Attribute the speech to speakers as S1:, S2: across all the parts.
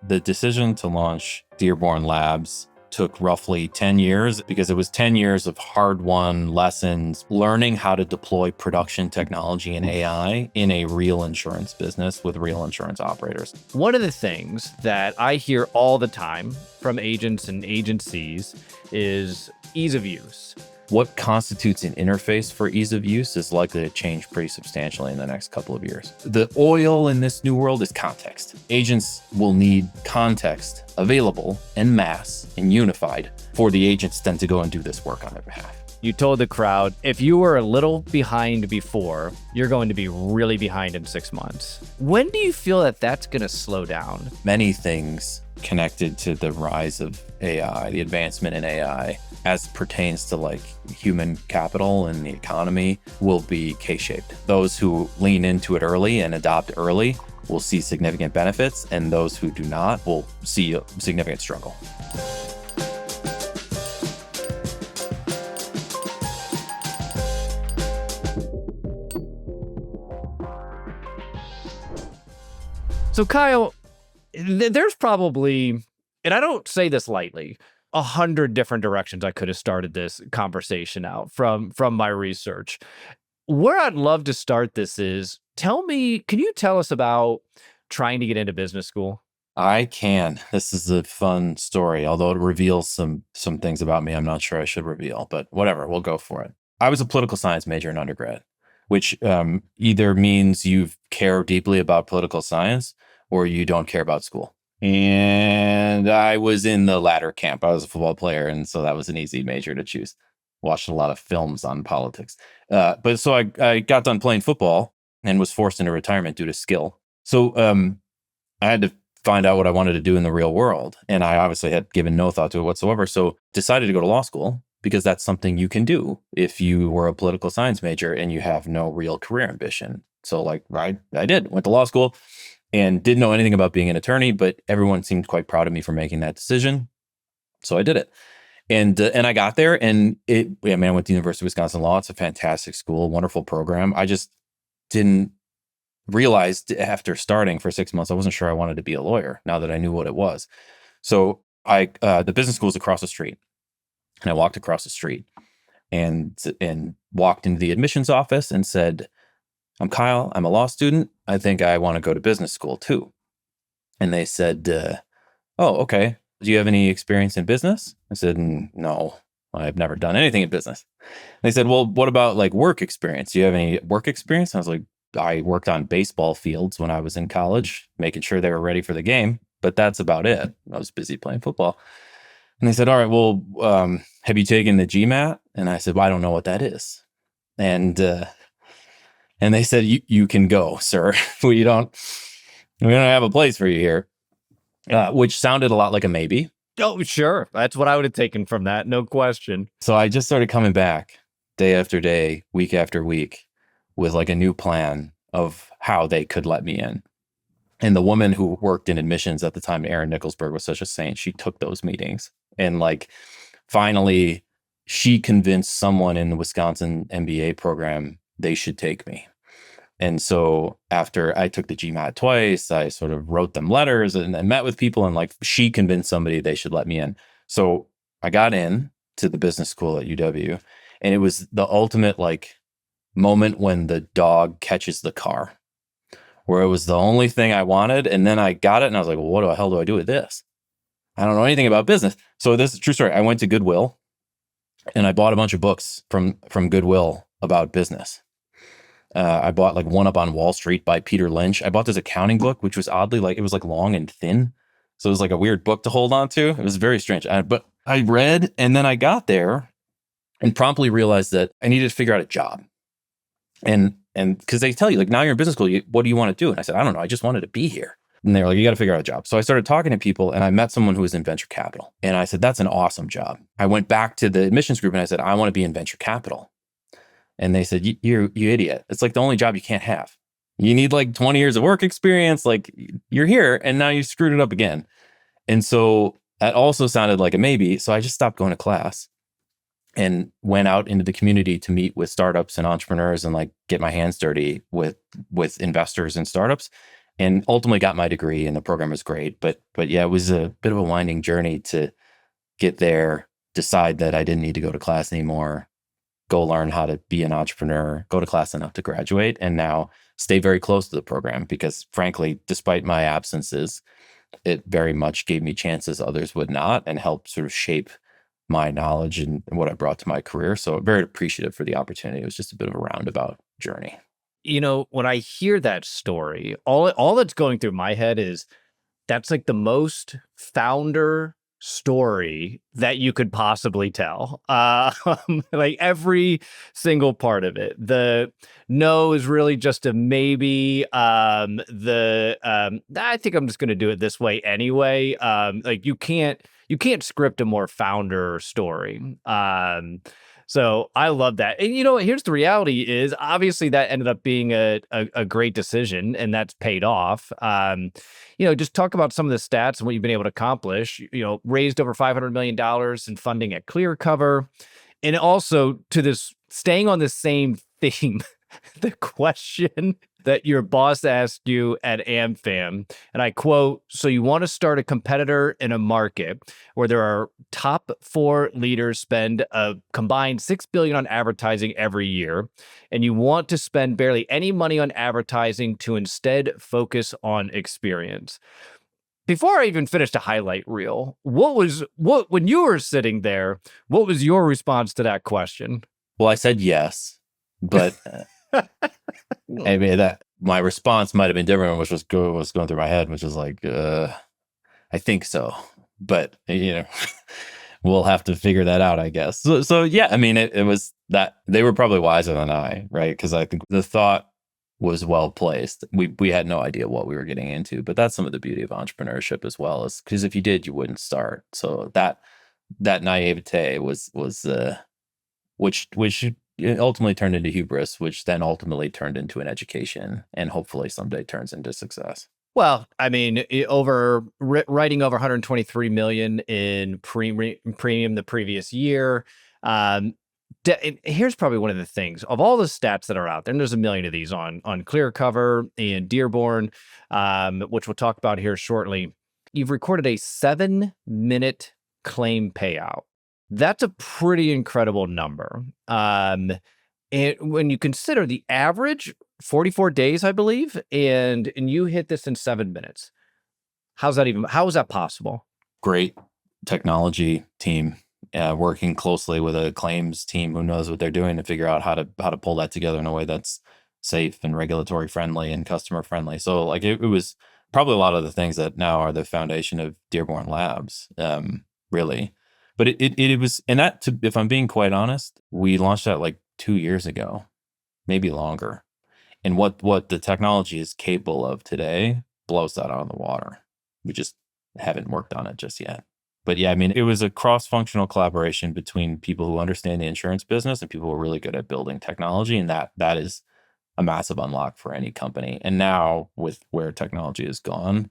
S1: The decision to launch Dearborn Labs took roughly 10 years because it was 10 years of hard-won lessons, learning how to deploy production technology and AI in a real insurance business with real insurance operators.
S2: One of the things that I hear all the time from agents and agencies is ease of use.
S1: What constitutes an interface for ease of use is likely to change pretty substantially in the next couple of years. The oil in this new world is context. Agents will need context available en masse and unified for the agents then to go and do this work on their behalf.
S2: You told the crowd, if you were a little behind before, you're going to be really behind in 6 months. When do you feel that that's going to slow down?
S1: Many things connected to the rise of AI, the advancement in AI, as pertains to like human capital and the economy, will be K-shaped. Those who lean into it early and adopt early will see significant benefits, and those who do not will see a significant struggle.
S2: So Kyle, there's probably, and I don't say this lightly, 100 different directions I could have started this conversation out from my research. Where I'd love to start this is, can you tell us about trying to get into business school?
S1: I can. This is a fun story, although it reveals some things about me I'm not sure I should reveal, but whatever, we'll go for it. I was a political science major in undergrad, which either means you care deeply about political science or you don't care about school. And I was in the latter camp. I was a football player, and so that was an easy major to choose. Watched a lot of films on politics. But so I got done playing football and was forced into retirement due to skill. So I had to find out what I wanted to do in the real world. And I obviously had given no thought to it whatsoever. So decided to go to law school because that's something you can do if you were a political science major and you have no real career ambition. So like I did, went to law school and didn't know anything about being an attorney, but everyone seemed quite proud of me for making that decision. So I did it. And I got there, and I went to University of Wisconsin Law. It's a fantastic school, wonderful program. I just didn't realize after starting for 6 months, I wasn't sure I wanted to be a lawyer now that I knew what it was. So the business school is across the street, and I walked across the street and walked into the admissions office and said, "I'm Kyle. I'm a law student. I think I want to go to business school too." And they said, "Oh, okay. Do you have any experience in business?" I said, "No, I've never done anything in business." They said, "Well, what about like work experience? Do you have any work experience?" And I was like, "I worked on baseball fields when I was in college, making sure they were ready for the game, but that's about it. I was busy playing football." And they said, "All right, well, have you taken the GMAT?" And I said, "Well, I don't know what that is." And they said, you can go, sir. we don't have a place for you here," which sounded a lot like a maybe.
S2: Oh, sure. That's what I would have taken from that. No question.
S1: So I just started coming back day after day, week after week, with like a new plan of how they could let me in. And the woman who worked in admissions at the time, Erin Nicholsberg, was such a saint. She took those meetings, and like finally she convinced someone in the Wisconsin MBA program they should take me. And so after I took the GMAT twice, I sort of wrote them letters and met with people, and like she convinced somebody they should let me in. So I got in to the business school at UW, and it was the ultimate like moment when the dog catches the car, where it was the only thing I wanted. And then I got it and I was like, well, what the hell do I do with this? I don't know anything about business. So this is a true story. I went to Goodwill and I bought a bunch of books from Goodwill about business. I bought like One Up on Wall Street by Peter Lynch. I bought this accounting book, which was oddly like, it was like long and thin. So it was like a weird book to hold on to. It was very strange. But I read, and then I got there and promptly realized that I needed to figure out a job. And because they tell you, like, now you're in business school, what do you want to do? And I said, I don't know. I just wanted to be here. And they're like, you got to figure out a job. So I started talking to people, and I met someone who was in venture capital. And I said, that's an awesome job. I went back to the admissions group and I said, I want to be in venture capital. And they said, you idiot. It's like the only job you can't have. You need like 20 years of work experience. Like, you're here and now you screwed it up again. And so that also sounded like a maybe. So I just stopped going to class and went out into the community to meet with startups and entrepreneurs and like get my hands dirty with investors and startups. and ultimately got my degree, and the program was great. But yeah, it was a bit of a winding journey to get there, decide that I didn't need to go to class anymore, go learn how to be an entrepreneur, go to class enough to graduate, and now stay very close to the program because, frankly, despite my absences, it very much gave me chances others would not and helped sort of shape my knowledge and what I brought to my career. So very appreciative for the opportunity. It was just a bit of a roundabout journey.
S2: When I hear that story, all that's going through my head is that's like the most founder story that you could possibly tell. Like every single part of it. The no is really just a maybe. I think I'm just going to do it this way anyway. Like you can't script a more founder story. So I love that. And here's the reality is obviously that ended up being a great decision and that's paid off. Just talk about some of the stats and what you've been able to accomplish. Raised over $500 million in funding at Clearcover. And also to this, staying on the same theme, the question that your boss asked you at AmFam, and I quote, so you want to start a competitor in a market where there are top 4 leaders spend a combined $6 billion on advertising every year, and you want to spend barely any money on advertising to instead focus on experience. Before I even finished a highlight reel, when you were sitting there, what was your response to that question?
S1: Well, I said yes, but I mean that my response might have been different, which was going through my head, which was like, I think so, but we'll have to figure that out, I guess. So yeah, I mean, it was that they were probably wiser than I, right? Because I think the thought was well placed. We had no idea what we were getting into, but that's some of the beauty of entrepreneurship as well, is because if you did, you wouldn't start. So that naivete was which it ultimately turned into hubris, which then ultimately turned into an education and hopefully someday turns into success.
S2: Well, I mean, writing over 123 million in premium the previous year. Here's probably one of the things of all the stats that are out there, and there's a million of these on Clearcover and Dearborn, which we'll talk about here shortly. You've recorded a 7-minute claim payout. That's a pretty incredible number. And when you consider the average 44 days, I believe, and you hit this in 7 minutes. How is that possible?
S1: Great technology team working closely with a claims team who knows what they're doing to figure out how to pull that together in a way that's safe and regulatory friendly and customer friendly. So like it was probably a lot of the things that now are the foundation of Dearborn Labs, really. But it was, and that, if I'm being quite honest, we launched that like 2 years ago, maybe longer. And what the technology is capable of today blows that out of the water. We just haven't worked on it just yet. But yeah, I mean, it was a cross-functional collaboration between people who understand the insurance business and people who are really good at building technology. And that is a massive unlock for any company. And now with where technology has gone,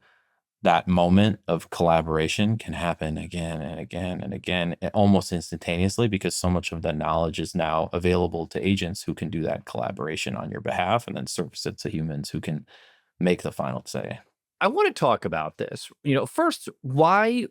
S1: that moment of collaboration can happen again and again and again, almost instantaneously, because so much of the knowledge is now available to agents who can do that collaboration on your behalf and then surface it to humans who can make the final say.
S2: I want to talk about this. First, why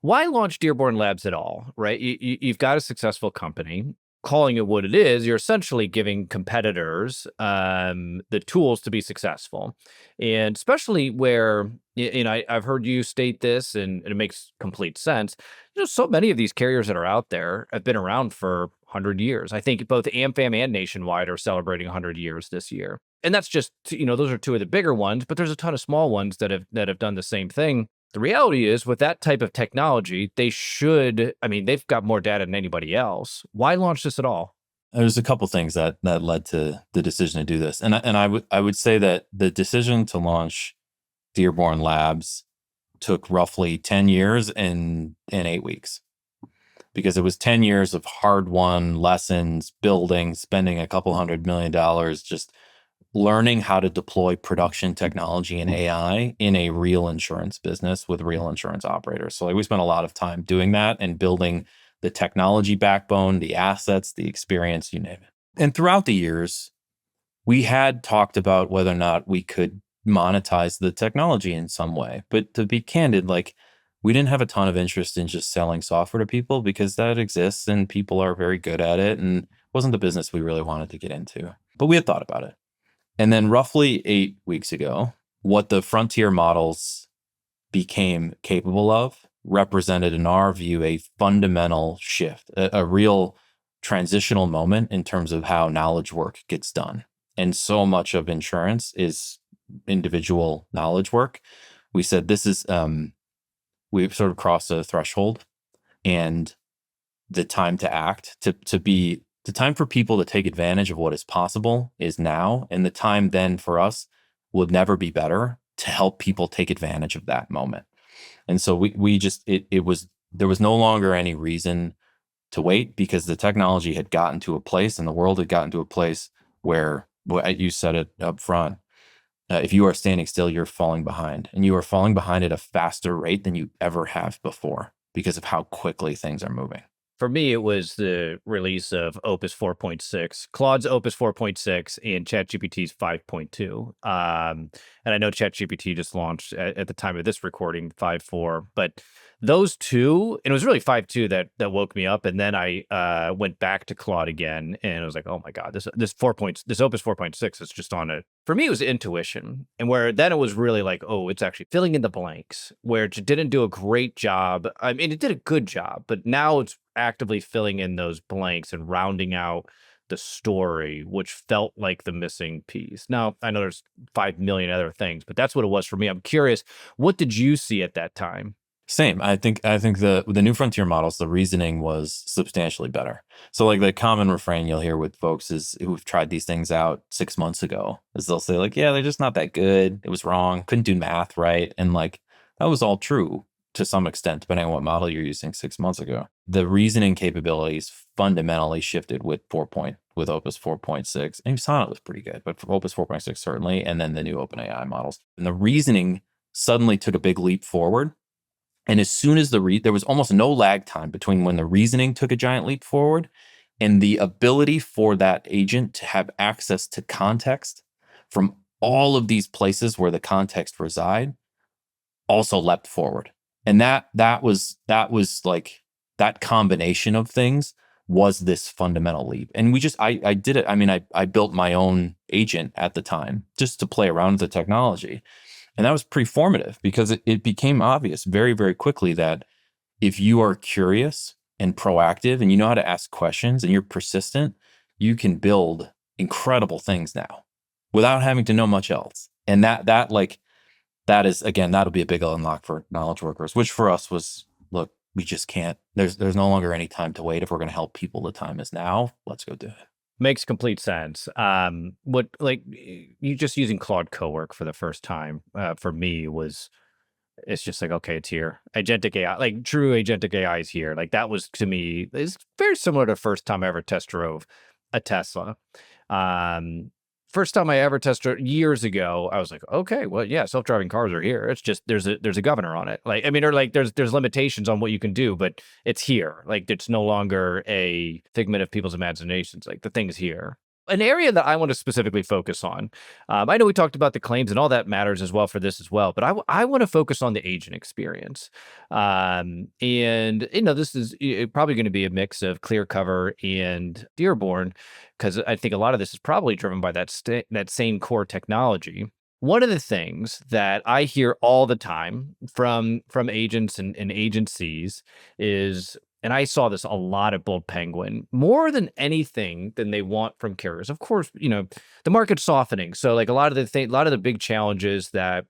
S2: launch Dearborn Labs at all, right? You've got a successful company. Calling it what it is, you're essentially giving competitors the tools to be successful. And especially where, I've heard you state this and it makes complete sense. So many of these carriers that are out there have been around for 100 years. I think both AmFam and Nationwide are celebrating 100 years this year. And that's just, those are two of the bigger ones, but there's a ton of small ones that have done the same thing. The reality is with that type of technology, they've got more data than anybody else. Why launch this at all?
S1: There's a couple things that led to the decision to do this. And I would say that the decision to launch Dearborn Labs took roughly 10 years and 8 weeks, because it was 10 years of hard-won lessons, building, spending a couple $100 million, just learning how to deploy production technology and AI in a real insurance business with real insurance operators. So like we spent a lot of time doing that and building the technology backbone, the assets, the experience, you name it. And throughout the years, we had talked about whether or not we could monetize the technology in some way. But to be candid, like we didn't have a ton of interest in just selling software to people because that exists and people are very good at it, and it wasn't the business we really wanted to get into. But we had thought about it. And then roughly 8 weeks ago, what the frontier models became capable of represented, in our view, a fundamental shift, a real transitional moment in terms of how knowledge work gets done. And so much of insurance is individual knowledge work. We said this is, we've sort of crossed a threshold, and the time to act, to be the time for people to take advantage of what is possible is now. And the time then for us will never be better to help people take advantage of that moment. And so we just, there was no longer any reason to wait because the technology had gotten to a place and the world had gotten to a place where, well, you said it up front, if you are standing still, you're falling behind, and you are falling behind at a faster rate than you ever have before because of how quickly things are moving.
S2: For me, it was the release of Opus 4.6, Claude's Opus 4.6, and ChatGPT's 5.2. And I know ChatGPT just launched at the time of this recording 5.4, but those two, and it was really 5.2 that woke me up. And then I went back to Claude again, and I was like, oh my God, this Opus 4.6 is just on it. For me, it was intuition, and where then it was really like, oh, it's actually filling in the blanks, where it didn't do a great job. I mean, it did a good job, but now it's actively filling in those blanks and rounding out the story, which felt like the missing piece. Now, I know there's 5 million other things, but that's what it was for me. I'm curious, what did you see at that time?
S1: Same. I think the new frontier models, the reasoning was substantially better. So like the common refrain you'll hear with folks is who've tried these things out 6 months ago is they'll say like, yeah, they're just not that good. It was wrong. Couldn't do math right. And like that was all true to some extent, depending on what model you're using 6 months ago. The reasoning capabilities fundamentally shifted with Opus 4.6. And Sonnet was pretty good, but for Opus 4.6 certainly, and then the new OpenAI models. And the reasoning suddenly took a big leap forward. And as soon as there was almost no lag time between when the reasoning took a giant leap forward and the ability for that agent to have access to context from all of these places where the context reside also leapt forward. And that was like that combination of things was this fundamental leap. And I did it. I mean, I built my own agent at the time just to play around with the technology. And that was pretty formative because it became obvious very, very quickly that if you are curious and proactive and you know how to ask questions and you're persistent, you can build incredible things now without having to know much else. And that is, again, that'll be a big unlock for knowledge workers, which for us was, look, we just can't, there's no longer any time to wait. If we're going to help people, the time is now. Let's go do it.
S2: Makes complete sense. What, like, you just using Claude Cowork for the first time for me it's just like, okay, it's here. Agentic AI, like true agentic AI is here. Like that was to me, it's very similar to the first time I ever test drove a Tesla. First time I ever test drove years ago, I was like, okay, well, yeah, self-driving cars are here. It's just there's a governor on it. Like, I mean, or like there's limitations on what you can do, but it's here. Like it's no longer a figment of people's imaginations. Like the thing's here. An area that I want to specifically focus on. I know we talked about the claims and all that matters as well for this as well, but I want to focus on the agent experience. And this is probably going to be a mix of Clearcover and Dearborn, because I think a lot of this is probably driven by that same core technology. One of the things that I hear all the time from agents and agencies is, and I saw this a lot at Bold Penguin, more than anything than they want from carriers. Of course, the market's softening. So like a lot of the big challenges that,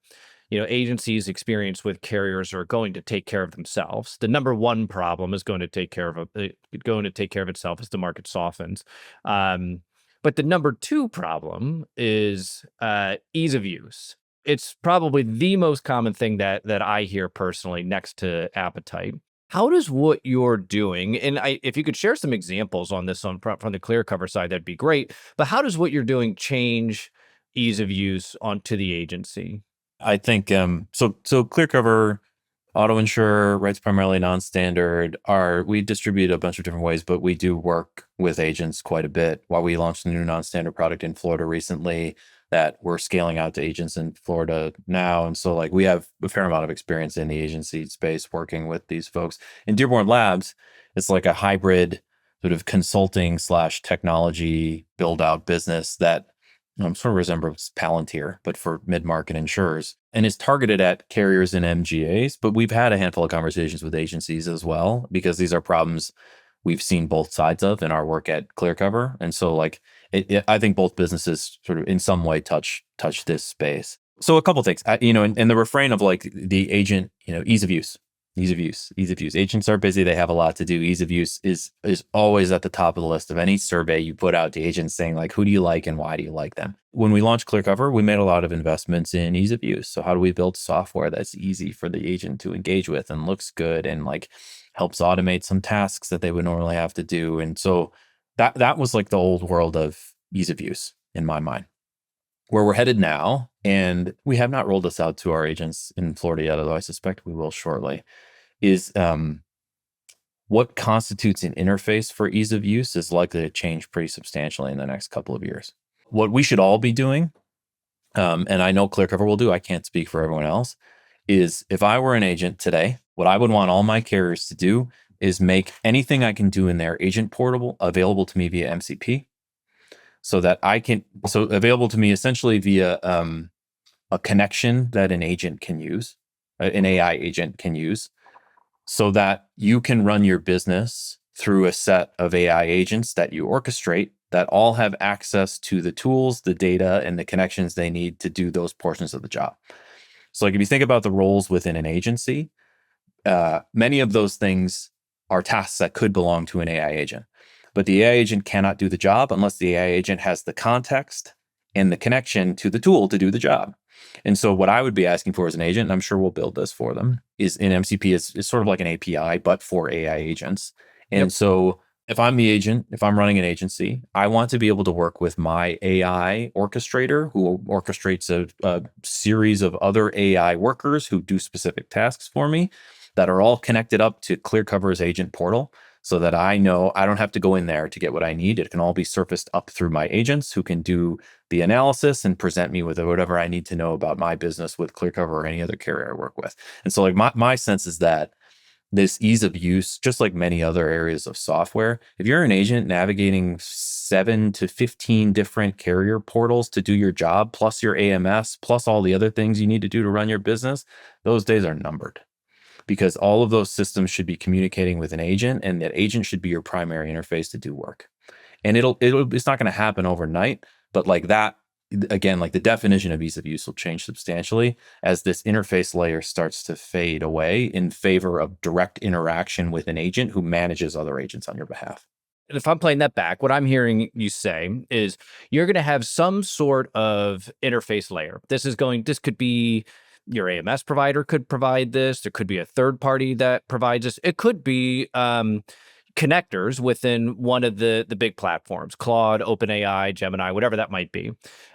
S2: agencies experience with carriers are going to take care of themselves. The number one problem is going to take care of itself as the market softens. But the number two problem is ease of use. It's probably the most common thing that I hear personally next to appetite. How does what you're doing, and if you could share some examples on this from the Clearcover side, that'd be great. But how does what you're doing change ease of use onto the agency?
S1: I think so Clearcover, auto insurer, writes primarily non-standard. We distribute a bunch of different ways, but we do work with agents quite a bit. While we launched a new non-standard product in Florida recently, that we're scaling out to agents in Florida now. And so like we have a fair amount of experience in the agency space working with these folks. In Dearborn Labs, it's like a hybrid sort of consulting slash technology build out business that sort of resembles Palantir, but for mid-market insurers, and is targeted at carriers and MGAs. But we've had a handful of conversations with agencies as well, because these are problems we've seen both sides of in our work at Clearcover. And so like, I think both businesses sort of in some way touch this space. So a couple things, and the refrain of like the agent, ease of use. Agents are busy. They have a lot to do. Ease of use is always at the top of the list of any survey you put out to agents saying like, who do you like and why do you like them? When we launched Clearcover, we made a lot of investments in ease of use. So how do we build software that's easy for the agent to engage with and looks good and like helps automate some tasks that they would normally have to do? And so that was like the old world of ease of use in my mind. Where we're headed now, and we have not rolled this out to our agents in Florida yet, although I suspect we will shortly, is what constitutes an interface for ease of use is likely to change pretty substantially in the next couple of years. What we should all be doing, and I know Clearcover will do, I can't speak for everyone else, is if I were an agent today, what I would want all my carriers to do is make anything I can do in their agent portal available to me via MCP, so that available to me essentially via a connection that an agent can use, an AI agent can use, so that you can run your business through a set of AI agents that you orchestrate that all have access to the tools, the data, and the connections they need to do those portions of the job. So like if you think about the roles within an agency, many of those things are tasks that could belong to an AI agent. But the AI agent cannot do the job unless the AI agent has the context and the connection to the tool to do the job. And so what I would be asking for as an agent, and I'm sure we'll build this for them, is in MCP is sort of like an API, but for AI agents. And so if I'm the agent, if I'm running an agency, I want to be able to work with my AI orchestrator who orchestrates a series of other AI workers who do specific tasks for me that are all connected up to Clearcover's agent portal, so that I know I don't have to go in there to get what I need. It can all be surfaced up through my agents who can do the analysis and present me with whatever I need to know about my business with Clearcover or any other carrier I work with. And so like my sense is that this ease of use, just like many other areas of software, if you're an agent navigating 7 to 15 different carrier portals to do your job, plus your AMS, plus all the other things you need to do to run your business, those days are numbered. Because all of those systems should be communicating with an agent, and that agent should be your primary interface to do work. And it's not going to happen overnight, but like that, again, like the definition of ease of use will change substantially as this interface layer starts to fade away in favor of direct interaction with an agent who manages other agents on your behalf.
S2: And if I'm playing that back, what I'm hearing you say is you're going to have some sort of interface layer. This could be your AMS provider could provide this. There could be a third party that provides this. It could be connectors within one of the big platforms, Claude, OpenAI, Gemini, whatever that might be.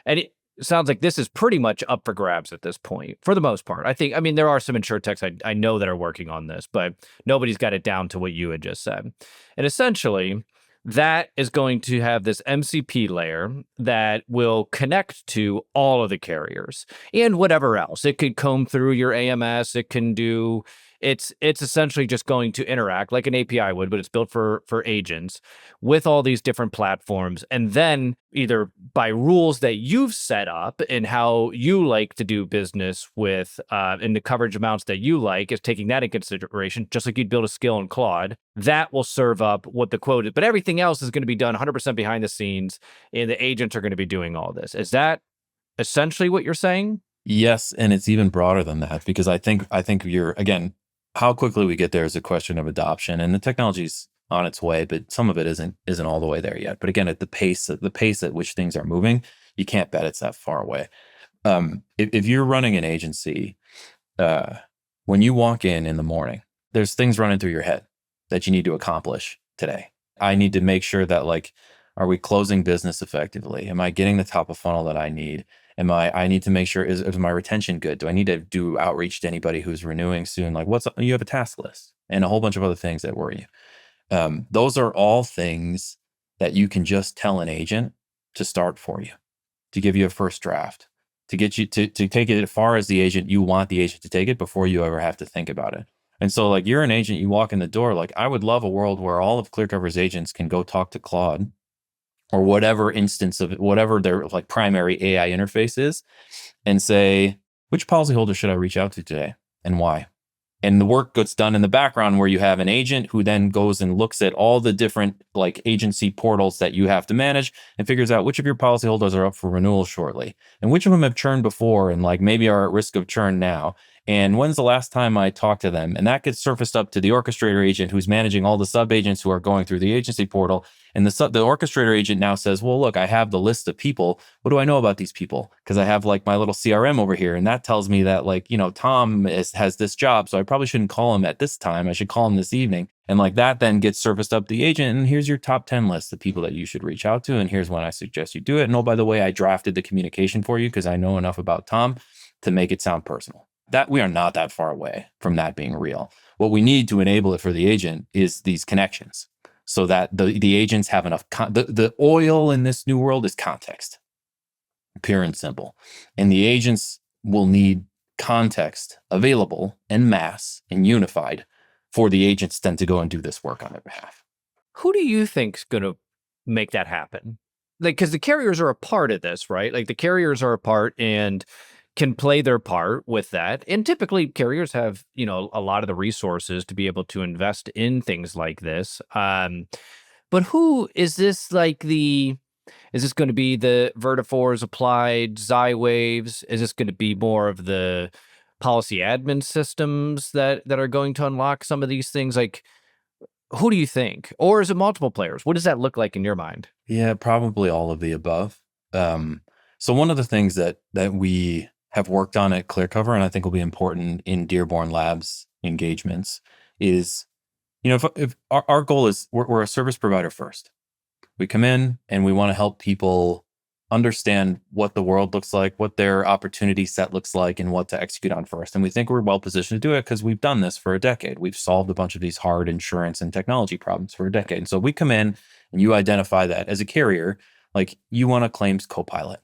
S2: And it sounds like this is pretty much up for grabs at this point, for the most part. I mean, there are some insurtechs I know that are working on this, but nobody's got it down to what you had just said. And essentially, that is going to have this MCP layer that will connect to all of the carriers and whatever else. It could comb through your AMS. It can do. It's essentially just going to interact like an API would, but it's built for agents with all these different platforms. And then either by rules that you've set up and how you like to do business with, and the coverage amounts that you like, is taking that into consideration, just like you'd build a skill in Claude, that will serve up what the quote is. But everything else is going to be done 100% behind the scenes, and the agents are going to be doing all this. Is that essentially what you're saying?
S1: Yes, and it's even broader than that, because I think you're, again, how quickly we get there is a question of adoption, and the technology's on its way, but some of it isn't all the way there yet. But again, at the pace at which things are moving, you can't bet it's that far away. If you're running an agency, when you walk in the morning, there's things running through your head that you need to accomplish today. I need to make sure that, like, are we closing business effectively? Am I getting the top of funnel that I need? I need to make sure, is my retention good? Do I need to do outreach to anybody who's renewing soon? Like, you have a task list and a whole bunch of other things that worry you. Those are all things that you can just tell an agent to start for you. to give you a first draft, to get you to take it as far as the agent you want the agent to take it before you ever have to think about it. And so like you're an agent, you walk in the door, like I would love a world where all of Clearcover's agents can go talk to Claude or whatever instance of it, whatever their like primary AI interface is, and say, which policyholder should I reach out to today and why? And the work gets done in the background where you have an agent who then goes and looks at all the different like agency portals that you have to manage and figures out which of your policyholders are up for renewal shortly and which of them have churned before and like maybe are at risk of churn now. And when's the last time I talked to them? And that gets surfaced up to the orchestrator agent who's managing all the sub agents who are going through the agency portal. And the orchestrator agent now says, well, look, I have the list of people. What do I know about these people? Because I have like my little CRM over here. And that tells me that like, Tom has this job. So I probably shouldn't call him at this time. I should call him this evening. And like that then gets surfaced up to the agent. And here's your top 10 list of people that you should reach out to. And here's when I suggest you do it. And oh, by the way, I drafted the communication for you because I know enough about Tom to make it sound personal. That we are not that far away from that being real. What we need to enable it for the agent is these connections so that the agents have enough. The oil in this new world is context, pure and simple. And the agents will need context available en masse and unified for the agents then to go and do this work on their behalf.
S2: Who do you think's going to make that happen? Like, because the carriers are a part of this, right? Like the carriers are a part and can play their part with that. And typically carriers have, a lot of the resources to be able to invest in things like this. But who is this is this going to be the Vertifores, Applied, Xywaves? Is this going to be more of the policy admin systems that are going to unlock some of these things? Like, who do you think? Or is it multiple players? What does that look like in your mind?
S1: Yeah, probably all of the above. So one of the things that we have worked on at Clearcover, and I think will be important in Dearborn Labs engagements, is, if our goal is we're a service provider first. We come in and we want to help people understand what the world looks like, what their opportunity set looks like, and what to execute on first. And we think we're well positioned to do it because we've done this for a decade. We've solved a bunch of these hard insurance and technology problems for a decade. And so we come in and you identify that as a carrier, like you want a claims co-pilot,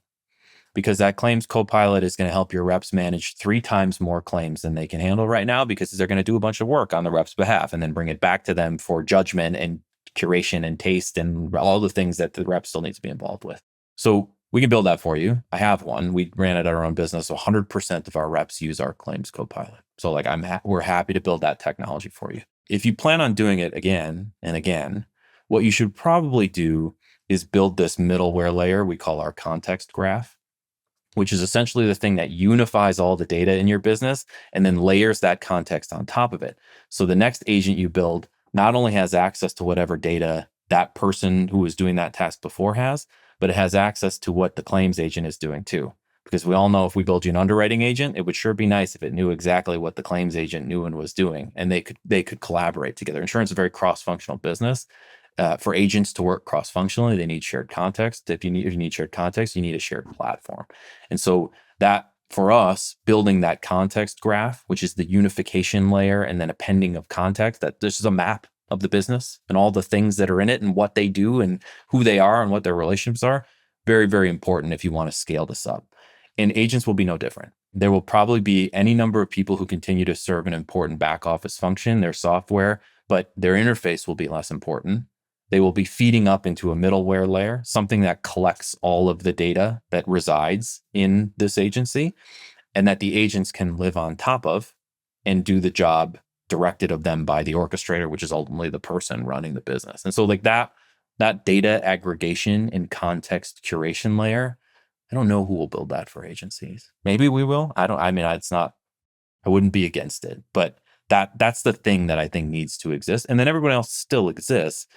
S1: because that claims co-pilot is going to help your reps manage 3 times more claims than they can handle right now, because they're going to do a bunch of work on the rep's behalf and then bring it back to them for judgment and curation and taste and all the things that the rep still needs to be involved with. So we can build that for you. I have one. We ran it at our own business. 100% of our reps use our claims co-pilot. So like we're happy to build that technology for you. If you plan on doing it again and again, what you should probably do is build this middleware layer we call our context graph, which is essentially the thing that unifies all the data in your business and then layers that context on top of it. So the next agent you build not only has access to whatever data that person who was doing that task before has, but it has access to what the claims agent is doing too. Because we all know if we build you an underwriting agent, it would sure be nice if it knew exactly what the claims agent knew and was doing, and they could collaborate together. Insurance is a very cross-functional business. For agents to work cross-functionally, they need shared context. If you need shared context, you need a shared platform. And so that, for us, building that context graph, which is the unification layer and then appending of context, that this is a map of the business and all the things that are in it and what they do and who they are and what their relationships are, very, very important if you want to scale this up. And agents will be no different. There will probably be any number of people who continue to serve an important back office function, their software, but their interface will be less important. They will be feeding up into a middleware layer, something that collects all of the data that resides in this agency and that the agents can live on top of and do the job directed of them by the orchestrator, which is ultimately the person running the business. And so like that data aggregation and context curation layer, I don't know who will build that for agencies. Maybe we will. I wouldn't be against it, but that's the thing that I think needs to exist. And then everyone else still exists,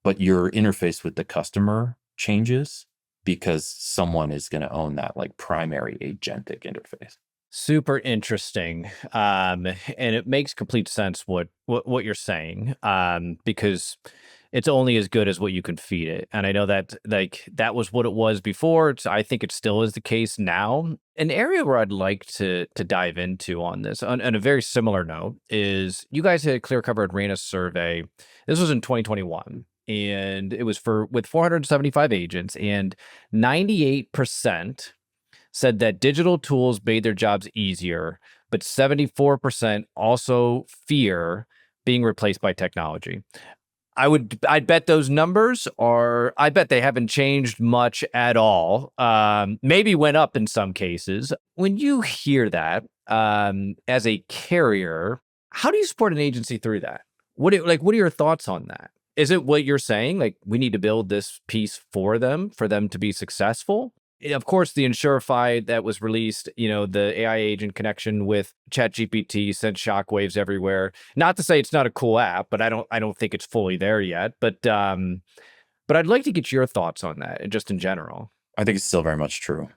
S1: but your interface with the customer changes because someone is going to own that like primary agentic interface.
S2: Super interesting. And it makes complete sense what you're saying, because it's only as good as what you can feed it. And I know that like that was what it was before. I think it still is the case now. An area where I'd like to dive into on this, on a very similar note, is you guys at Clearcover ran a survey. This was in 2021. and it was with 475 agents, and 98% said that digital tools made their jobs easier, but 74% also fear being replaced by technology. I'd bet those numbers I bet they haven't changed much at all. Maybe went up in some cases. When you hear that, as a carrier, how do you support an agency through that? What are your thoughts on that? Is it what you're saying? Like, we need to build this piece for them to be successful? Of course, the Insurify that was released, the AI agent connection with ChatGPT sent shockwaves everywhere. Not to say it's not a cool app, but I don't think it's fully there yet. But I'd like to get your thoughts on that, just in general.
S1: I think it's still very much true.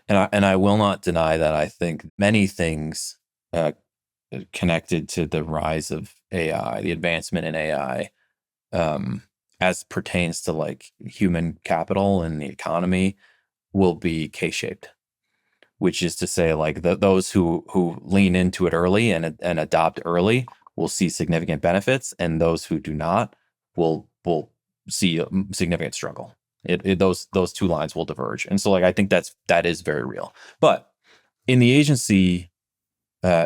S1: And I will not deny that I think many things connected to the rise of AI, the advancement in AI, as pertains to like human capital and the economy, will be K-shaped, which is to say, like those who lean into it early and adopt early will see significant benefits, and those who do not will see a significant struggle. Those two lines will diverge, and so like I think that is very real. But in the agency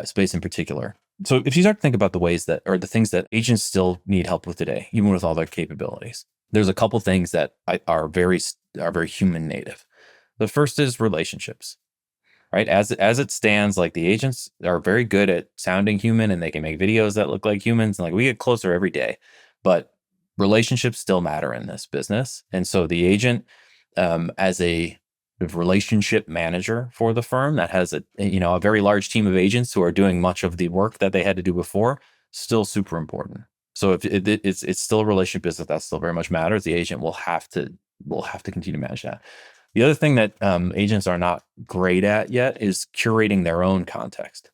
S1: space in particular, so if you start to think about the ways that, or the things that agents still need help with today, even with all their capabilities, there's a couple things that are very human native. The first is relationships, right? As it stands, like the agents are very good at sounding human, and they can make videos that look like humans, and like we get closer every day. But relationships still matter in this business, and so the agent, as a relationship manager for the firm that has a very large team of agents who are doing much of the work that they had to do before, still super important. So if it's still a relationship business, that still very much matters. The agent will have to continue to manage that. The other thing that agents are not great at yet is curating their own context.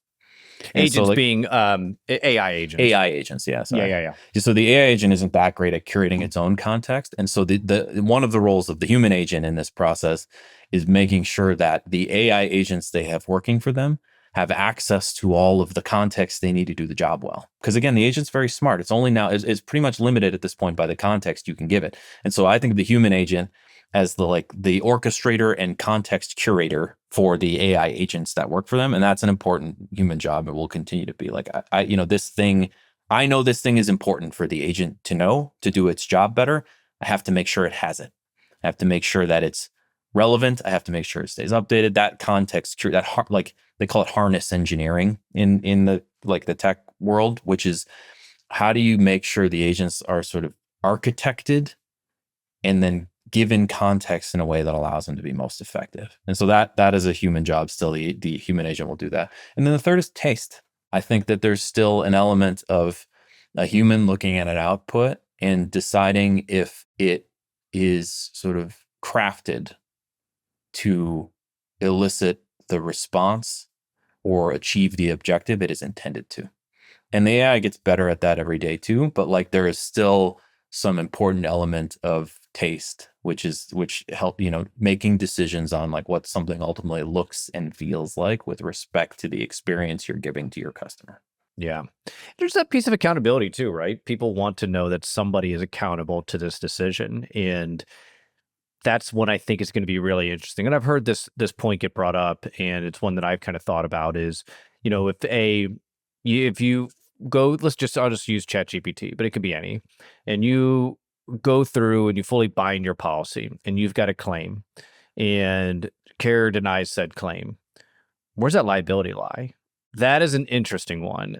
S1: And
S2: agents being AI agents.
S1: AI agents, yeah. Sorry.
S2: Yeah.
S1: So the AI agent isn't that great at curating its own context. And so the one of the roles of the human agent in this process is making sure that the AI agents they have working for them have access to all of the context they need to do the job well. Because again, the agent's very smart. It's only now is pretty much limited at this point by the context you can give it. And so I think the human agent as the orchestrator and context curator for the AI agents that work for them. And that's an important human job. It will continue to be. Like, I know this thing is important for the agent to know to do its job better. I have to make sure it has it. I have to make sure that it's relevant. I have to make sure it stays updated. That context, that like they call it harness engineering in the tech world, which is how do you make sure the agents are sort of architected and then given context in a way that allows them to be most effective. And so that is a human job still. The human agent will do that. And then the third is taste. I think that there's still an element of a human looking at an output and deciding if it is sort of crafted to elicit the response or achieve the objective it is intended to. And the AI gets better at that every day too, but like there is still some important element of taste, which help, making decisions on like what something ultimately looks and feels like with respect to the experience you're giving to your customer.
S2: Yeah. There's that piece of accountability too, right? People want to know that somebody is accountable to this decision. And that's what I think is going to be really interesting. And I've heard this point get brought up, and it's one that I've kind of thought about is, if you go, I'll just use ChatGPT, but it could be any, and you go through and you fully bind your policy and you've got a claim and carrier denies said claim. Where's that liability lie? That is an interesting one.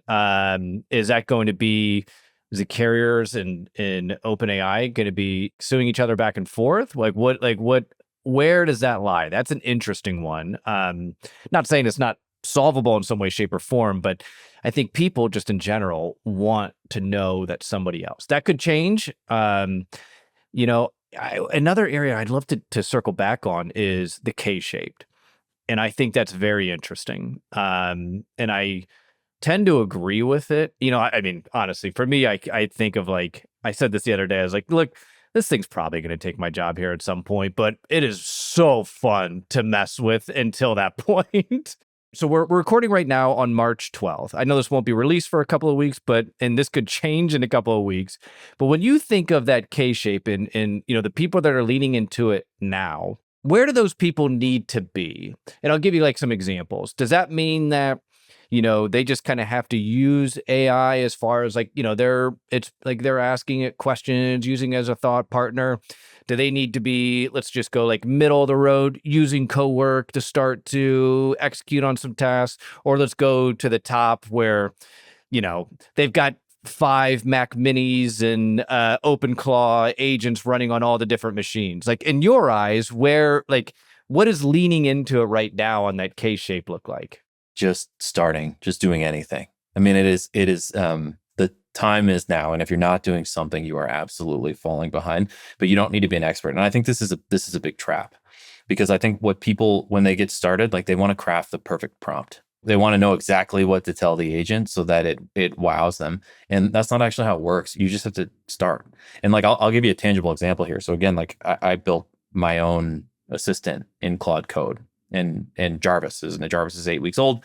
S2: Is that going to be, is the carriers in OpenAI going to be suing each other back and forth? Where does that lie? That's an interesting one. Not saying it's not solvable in some way, shape, or form, but I think people just in general want to know that somebody else. That could change. Another area I'd love to circle back on is the K-shaped. And I think that's very interesting. And I tend to agree with it. Honestly, for me, I think of like, I said this the other day, I was like, look, this thing's probably going to take my job here at some point, but it is so fun to mess with until that point. So we're recording right now on March 12th. I know this won't be released for a couple of weeks, and this could change in a couple of weeks. But when you think of that K-shape and the people that are leaning into it now, where do those people need to be? And I'll give you like some examples. Does that mean that they just kind of have to use AI as far as like, it's like they're asking it questions, using it as a thought partner? Do they need to be, let's just go like middle of the road, using co-work to start to execute on some tasks? Or let's go to the top where, they've got 5 Mac Minis and OpenClaw agents running on all the different machines. Like in your eyes, what is leaning into it right now on that K-shape look like?
S1: Just starting, just doing anything. I mean, it is, the time is now. And if you're not doing something, you are absolutely falling behind, but you don't need to be an expert. And I think this is a big trap, because I think what people, when they get started, like they want to craft the perfect prompt. They want to know exactly what to tell the agent so that it wows them. And that's not actually how it works. You just have to start. And like, I'll give you a tangible example here. So again, like I built my own assistant in Claude Code. And Jarvis is 8 weeks old.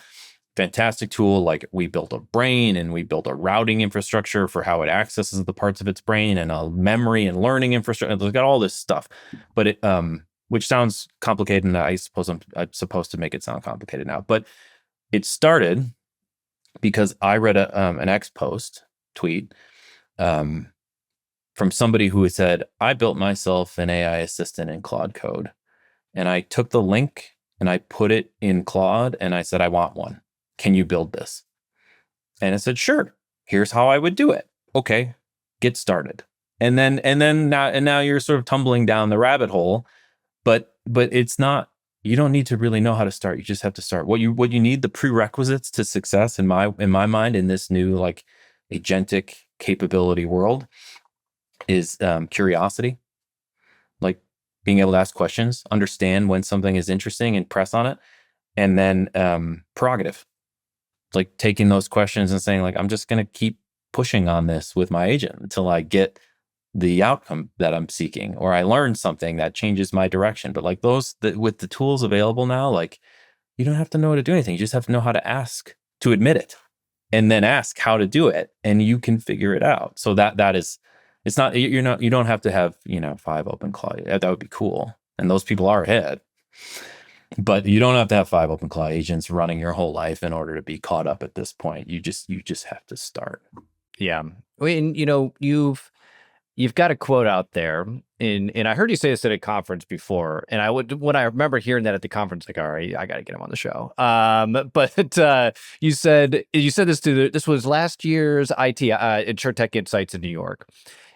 S1: Fantastic tool. Like we built a brain and we built a routing infrastructure for how it accesses the parts of its brain, and a memory and learning infrastructure. It's got all this stuff, but it which sounds complicated. And I suppose I'm supposed to make it sound complicated now, but it started because I read an X post tweet from somebody who had said, I built myself an AI assistant in Claude Code, and I took the link and I put it in Claude and I said, I want one. Can you build this? And it said, sure. Here's how I would do it. Okay, get started. And now you're sort of tumbling down the rabbit hole, but it's not, you don't need to really know how to start. You just have to start. What you need, the prerequisites to success in my mind, in this new like agentic capability world, is curiosity. Like being able to ask questions, understand when something is interesting and press on it. And then prerogative, like taking those questions and saying like, I'm just going to keep pushing on this with my agent until I get the outcome that I'm seeking, or I learn something that changes my direction. But like with the tools available now, like you don't have to know how to do anything. You just have to know how to ask to admit it, and then ask how to do it, and you can figure it out. So that is, it's not, you don't have to have 5 OpenClaw. That would be cool, and those people are ahead. But you don't have to have 5 OpenClaw agents running your whole life in order to be caught up at this point. You just have to start.
S2: Yeah. I mean, you've got a quote out there, and I heard you say this at a conference before, and when I remember hearing that at the conference, like, all right, I got to get him on the show. But you said this was last year's IT InsurTech Insights in New York,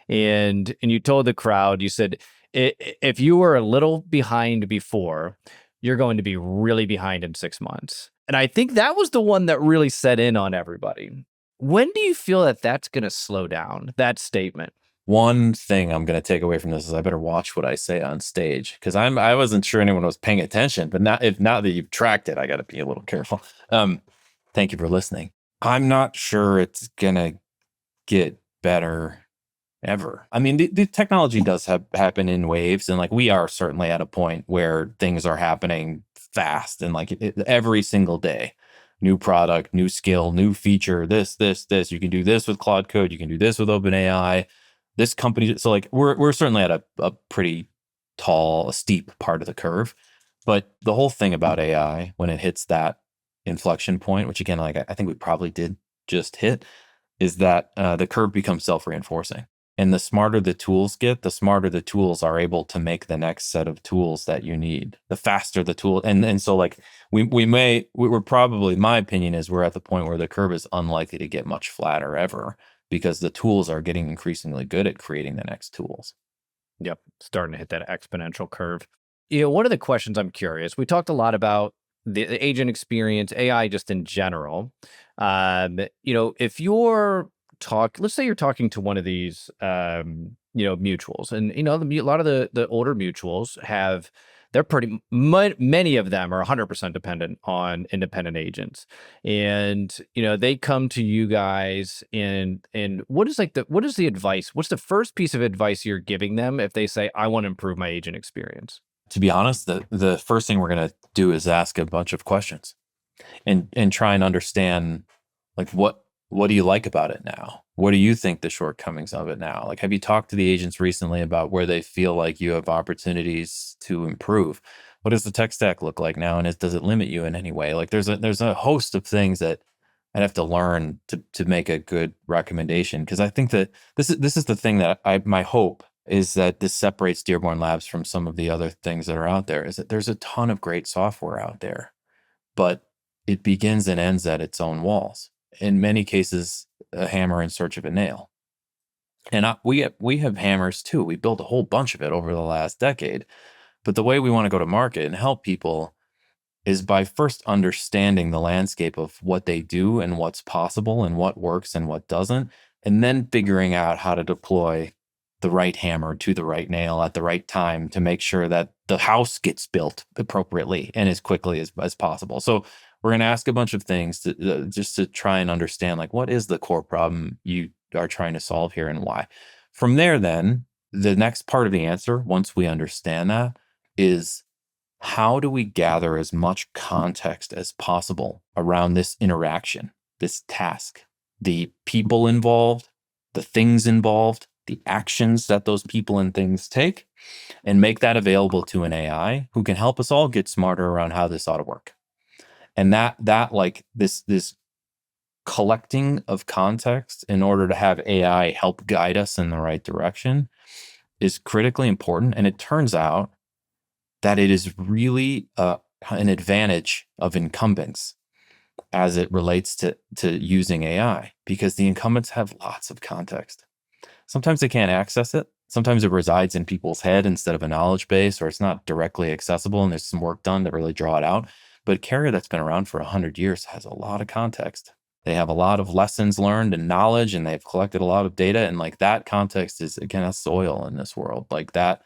S2: and you told the crowd, you said, if you were a little behind before, you're going to be really behind in 6 months. And I think that was the one that really set in on everybody. When do you feel that that's going to slow down, that statement?
S1: One thing I'm going to take away from this is I better watch what I say on stage, because I wasn't sure anyone was paying attention. But now that you've tracked it, I got to be a little careful. Thank you for listening. I'm not sure it's going to get better ever. I mean, the technology does happen in waves, and like we are certainly at a point where things are happening fast, and like every single day, new product, new skill, new feature, this. You can do this with Claude Code. You can do this with OpenAI. This company, so like we're certainly at a pretty tall, a steep part of the curve. But the whole thing about AI, when it hits that inflection point, which again, like I think we probably did just hit, is that the curve becomes self-reinforcing. And the smarter the tools get, the smarter the tools are able to make the next set of tools that you need. The faster the tool, and so like we're probably, my opinion is we're at the point where the curve is unlikely to get much flatter ever, because the tools are getting increasingly good at creating the next tools.
S2: Yep, starting to hit that exponential curve. One of the questions I'm curious, we talked a lot about the agent experience, AI just in general. If you're let's say you're talking to one of these, mutuals, and a lot of the older mutuals they're many of them are 100% dependent on independent agents, and they come to you guys, and what is the advice? What's the first piece of advice you're giving them if they say, I want to improve my agent experience?
S1: To be honest, the first thing we're going to do is ask a bunch of questions. and try and understand, like, what do you like about it now? What do you think the shortcomings of it now? Like, have you talked to the agents recently about where they feel like you have opportunities to improve? What does the tech stack look like now, and does it limit you in any way? Like, there's a host of things that I'd have to learn to make a good recommendation, because I think that this is the thing that my hope is that this separates Dearborn Labs from some of the other things that are out there, is that there's a ton of great software out there, but it begins and ends at its own walls. In many cases, a hammer in search of a nail. And we have hammers too. We built a whole bunch of it over the last decade. But the way we want to go to market and help people is by first understanding the landscape of what they do and what's possible and what works and what doesn't, and then figuring out how to deploy the right hammer to the right nail at the right time to make sure that the house gets built appropriately and as quickly as possible. So we're going to ask a bunch of things to just to try and understand, like, what is the core problem you are trying to solve here and why. From there, then the next part of the answer, once we understand that, is how do we gather as much context as possible around this interaction, this task, the people involved, the things involved, the actions that those people and things take, and make that available to an AI who can help us all get smarter around how this ought to work. And that like this collecting of context in order to have AI help guide us in the right direction is critically important. And it turns out that it is really an advantage of incumbents as it relates to using AI, because the incumbents have lots of context. Sometimes they can't access it. Sometimes it resides in people's head instead of a knowledge base, or it's not directly accessible and there's some work done to really draw it out. But a carrier that's been around for 100 years has a lot of context. They have a lot of lessons learned and knowledge, and they've collected a lot of data. And like, that context is, again, that's oil in this world. Like, that,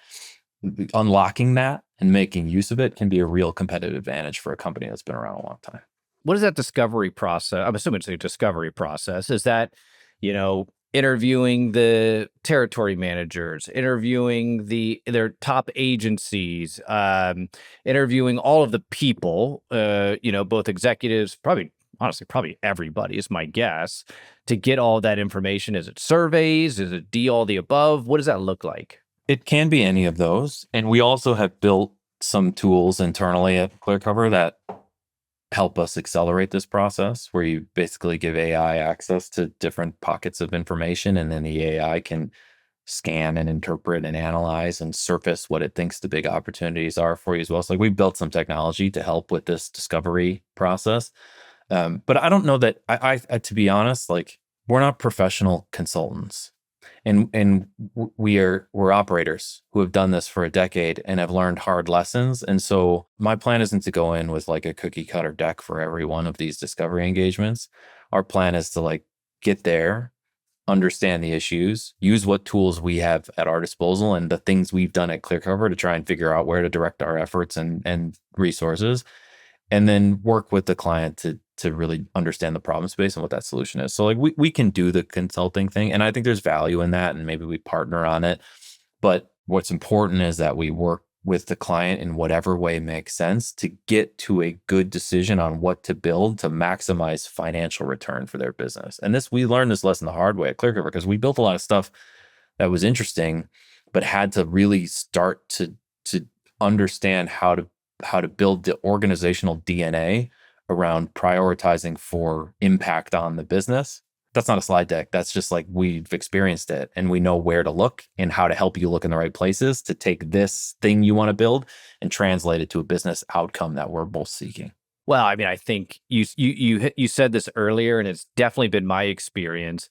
S1: unlocking that and making use of it can be a real competitive advantage for a company that's been around a long time.
S2: What is that discovery process? I'm assuming it's a discovery process. Is that, interviewing the territory managers, interviewing their top agencies, interviewing all of the people, both executives, probably everybody is my guess, to get all that information? Is it surveys? Is it all the above? What does that look like?
S1: It can be any of those. And we also have built some tools internally at Clearcover that help us accelerate this process, where you basically give AI access to different pockets of information, and then the AI can scan and interpret and analyze and surface what it thinks the big opportunities are for you as well. So, like, we built some technology to help with this discovery process. But I don't know that I to be honest, like, we're not professional consultants. And we're operators who have done this for a decade and have learned hard lessons. And so my plan isn't to go in with like a cookie cutter deck for every one of these discovery engagements. Our plan is to like get there, understand the issues, use what tools we have at our disposal and the things we've done at Clearcover to try and figure out where to direct our efforts and resources, and then work with the client to really understand the problem space and what that solution is. So like, we can do the consulting thing, and I think there's value in that, and maybe we partner on it. But what's important is that we work with the client in whatever way makes sense to get to a good decision on what to build to maximize financial return for their business. And we learned this lesson the hard way at Clearcover, because we built a lot of stuff that was interesting, but had to really start to understand how to build the organizational DNA around prioritizing for impact on the business. That's not a slide deck. That's just like, we've experienced it and we know where to look and how to help you look in the right places to take this thing you want to build and translate it to a business outcome that we're both seeking.
S2: Well, I mean, I think you said this earlier, and it's definitely been my experience.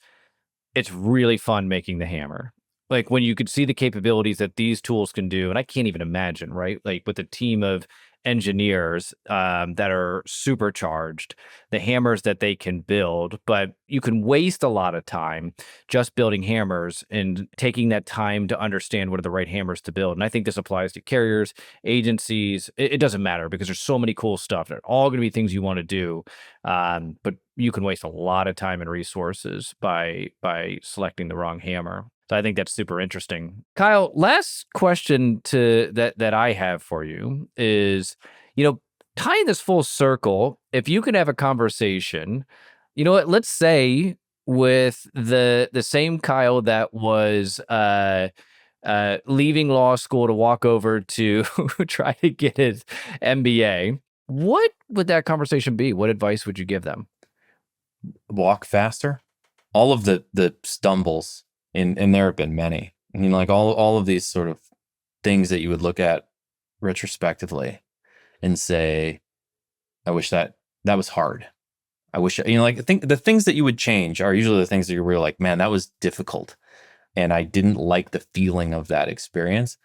S2: It's really fun making the hammer. Like, when you could see the capabilities that these tools can do, and I can't even imagine, right? Like, with a team of engineers that are supercharged, the hammers that they can build. But you can waste a lot of time just building hammers and taking that time to understand what are the right hammers to build. And I think this applies to carriers, agencies. It doesn't matter, because there's so many cool stuff. They're all going to be things you want to do. But you can waste a lot of time and resources by selecting the wrong hammer. So I think that's super interesting. Kyle, last question that I have for you is, tying this full circle, if you can have a conversation, you know what? Let's say with the same Kyle that was leaving law school to walk over to try to get his MBA, what would that conversation be? What advice would you give them?
S1: Walk faster. All of the stumbles, and there have been many. I mean, like all of these sort of things that you would look at retrospectively and say, I wish that was hard. I wish, like, I think the things that you would change are usually the things that you're like, man, that was difficult. And I didn't like the feeling of that experience.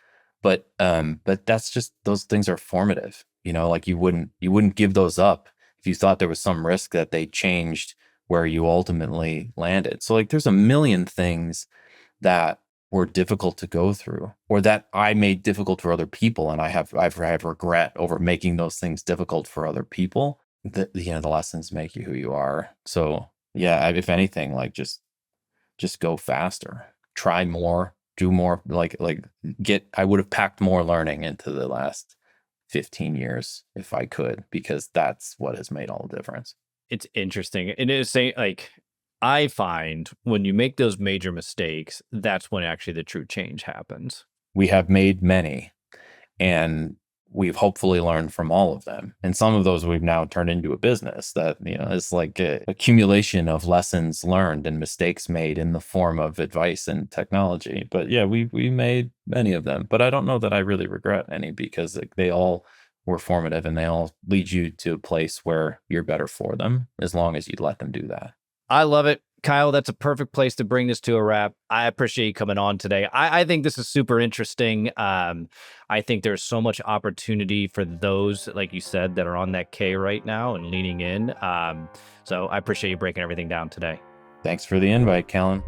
S1: But that's just, those things are formative, like you wouldn't give those up if you thought there was some risk that they changed where you ultimately landed. So like there's a million things that were difficult to go through, or that I made difficult for other people. And I've regret over making those things difficult for other people. The lessons make you who you are. So yeah, if anything, like just go faster, try more, do more, I would have packed more learning into the last 15 years if I could, because that's what has made all the difference.
S2: It's interesting. It is saying, like, I find when you make those major mistakes, that's when actually the true change happens.
S1: We have made many, and we've hopefully learned from all of them. And some of those we've now turned into a business that, is like a accumulation of lessons learned and mistakes made in the form of advice and technology. But yeah, we made many of them, but I don't know that I really regret any, because they all were formative and they all lead you to a place where you're better for them, as long as you let them do that.
S2: I love it. Kyle, that's a perfect place to bring this to a wrap. I appreciate you coming on today. I think this is super interesting. I think there's so much opportunity for those, like you said, that are on that K right now and leaning in. So I appreciate you breaking everything down today.
S1: Thanks for the invite, Callan.